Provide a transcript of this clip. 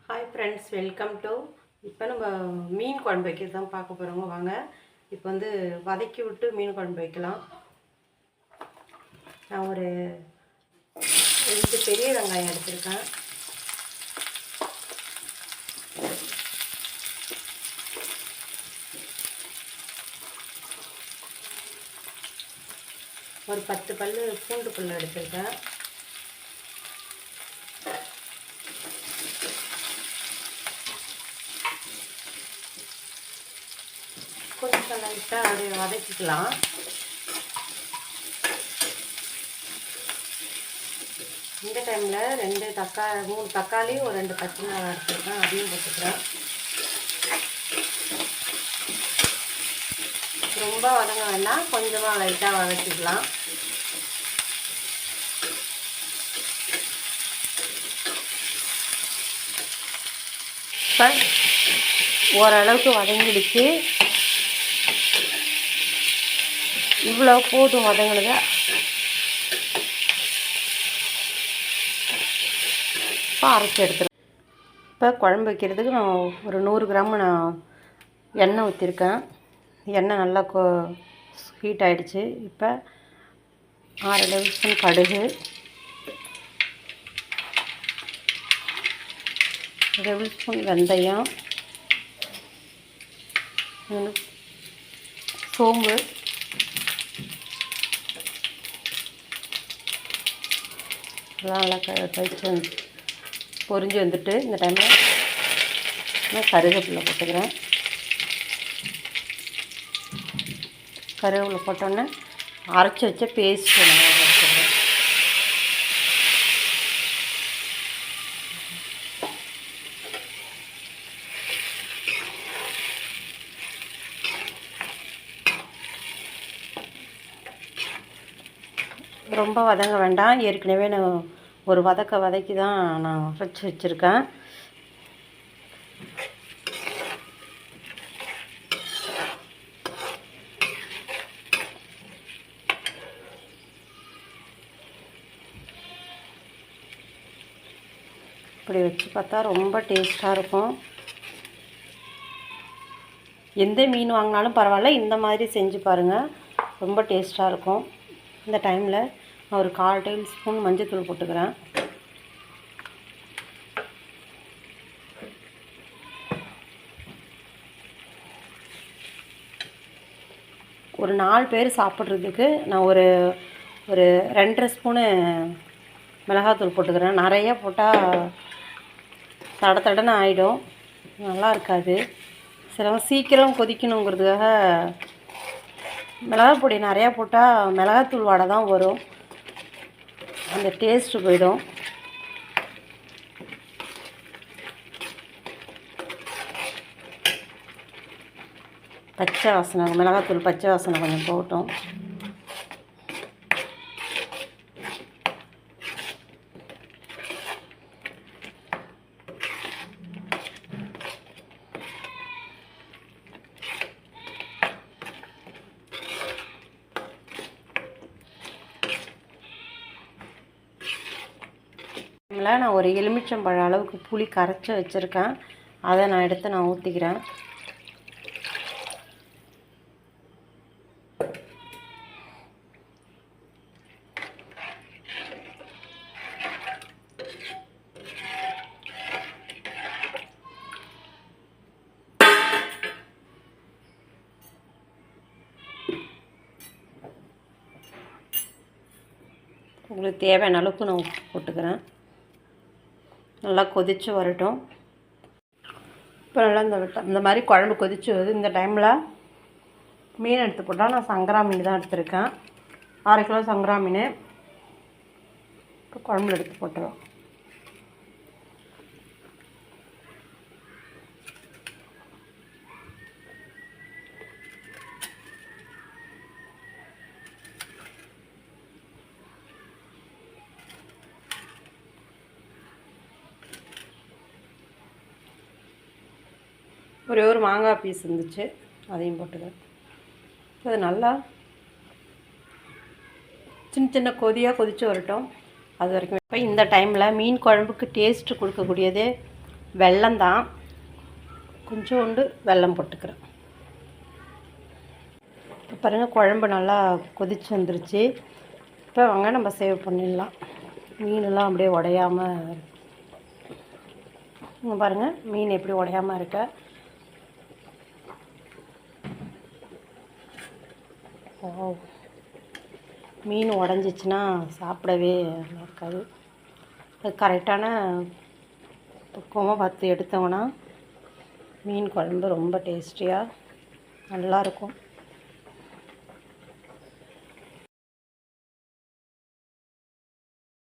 Hi friends, welcome to. இப்போ நம்ம மீன் குழம்பு வைக்கிறது தான் பார்க்க போகிறோங்க. வாங்க இப்போ வந்து வதக்கி விட்டு மீன் குழம்பு வைக்கலாம். நான் ஒரு 2 பெரிய வெங்காயம் எடுத்திருக்கேன். ஒரு 10 பல் பூண்டு பல் எடுத்திருக்கேன். கொஞ்சம் லைட்டாக அப்படியே வதக்கிக்கலாம். இந்த டைமில் 3 தக்காளி ஒரு 2 பச்சை மிளகாய் எடுத்துருக்கேன், அதையும் போட்டுக்கிறேன். ரொம்ப வதங்க வேண்டாம், கொஞ்சமாக லைட்டாக வதக்கிக்கலாம். இப்போ ஓரளவுக்கு வதங்கிடுச்சு. இவ்வளோ போதும் வதங்கினது. இப்போ அரைச்சி எடுத்துருவேன். இப்போ குழம்பு வைக்கிறதுக்கு நான் ஒரு 100 கிராம் நான் எண்ணெய் ஊற்றிருக்கேன். எண்ணெய் நல்லா ஹீட் ஆகிடுச்சு. இப்போ 6 டேபிள் ஸ்பூன் கடுகு, 1 டேபிள் ஸ்பூன் வெந்தயம், சோம்பு, எல்லாம் நல்லா கழிச்சு பொரிஞ்சு வந்துட்டு இந்த டைமில் நான் கருவேப்பிலை போட்டுக்கிறேன். கருவேப்பிலை போட்டோன்னே அரைச்சி வச்ச பேஸ்ட் நான் வச்சுக்கிறேன். ரொம்ப வதங்க வேண்டாம், ஏற்கனவே நான் ஒரு வதக்கி தான் நான் அரைச்சி வச்சுருக்கேன். இப்படி வச்சு பார்த்தா ரொம்ப டேஸ்ட்டாக இருக்கும். எந்த மீன் வாங்கினாலும் பரவாயில்ல, இந்த மாதிரி செஞ்சு பாருங்கள், ரொம்ப டேஸ்ட்டாக இருக்கும். இந்த டைமில் நான் ஒரு 1/4 டேபிள் ஸ்பூன் மஞ்சள்தூள் போட்டுக்கிறேன். ஒரு 4 பேர் சாப்பிட்றதுக்கு நான் ஒரு 2.5 ஸ்பூனு மிளகாத்தூள் போட்டுக்கிறேன். நிறைய போட்டால் தடன்னு ஆகிடும், நல்லா இருக்காது. சிலவங்க சீக்கிரம் கொதிக்கணுங்கிறதுக்காக மிளகாய் பொடி நிறையா போட்டால் மிளகாத்தூள் வாடை தான் வரும், அந்த டேஸ்ட்டு போயிடும். பச்சை வாசனை, மிளகாத்தூள் பச்சை வாசனை கொஞ்சம் போகட்டும். நான் ஒரு எலுமிச்சம்பழம் அளவுக்கு புளி கரைச்சி வச்சுருக்கேன், அதை நான் எடுத்து நான் ஊற்றிக்கிறேன். உங்களுக்கு தேவையான அளவுக்கு நான் உப்பு போட்டுக்கிறேன். நல்லா கொதித்து வரட்டும். இப்போ நல்லா இந்த மாதிரி குழம்பு கொதித்து வருது. இந்த டைமில் மீன் எடுத்து போட்டால் நான் சங்கரா மீன் தான் எடுத்துருக்கேன், 1/2 கிலோ சங்கரா மீன். இப்போ குழம்புல எடுத்து போட்டுருவோம். ஒரே ஒரு மாங்காய் பீஸ் இருந்துச்சு, அதையும் போட்டுக்கிறேன். அது நல்லா சின்ன கொதியாக கொதித்து வரட்டும், அது வரைக்கும். இப்போ இந்த டைமில் மீன் குழம்புக்கு டேஸ்ட்டு கொடுக்கக்கூடியது வெல்லம் தான், கொஞ்சோண்டு வெல்லம் போட்டுக்கிறேன். இப்போ பாருங்கள் குழம்பு நல்லா கொதிச்சு வந்துருச்சு. இப்போ வாங்க நம்ம சேவ் பண்ணிடலாம். மீனெல்லாம் அப்படியே உடையாமல் இங்கே பாருங்கள் மீன் எப்படி உடையாமல் இருக்க. ஓ, மீன் உடஞ்சிச்சின்னா சாப்பிடவே நல்லா இருக்காது. அது கரெக்டான பக்குவமாக பார்த்து எடுத்தோங்கன்னா மீன் குழம்பு ரொம்ப டேஸ்டியாக நல்லாயிருக்கும்.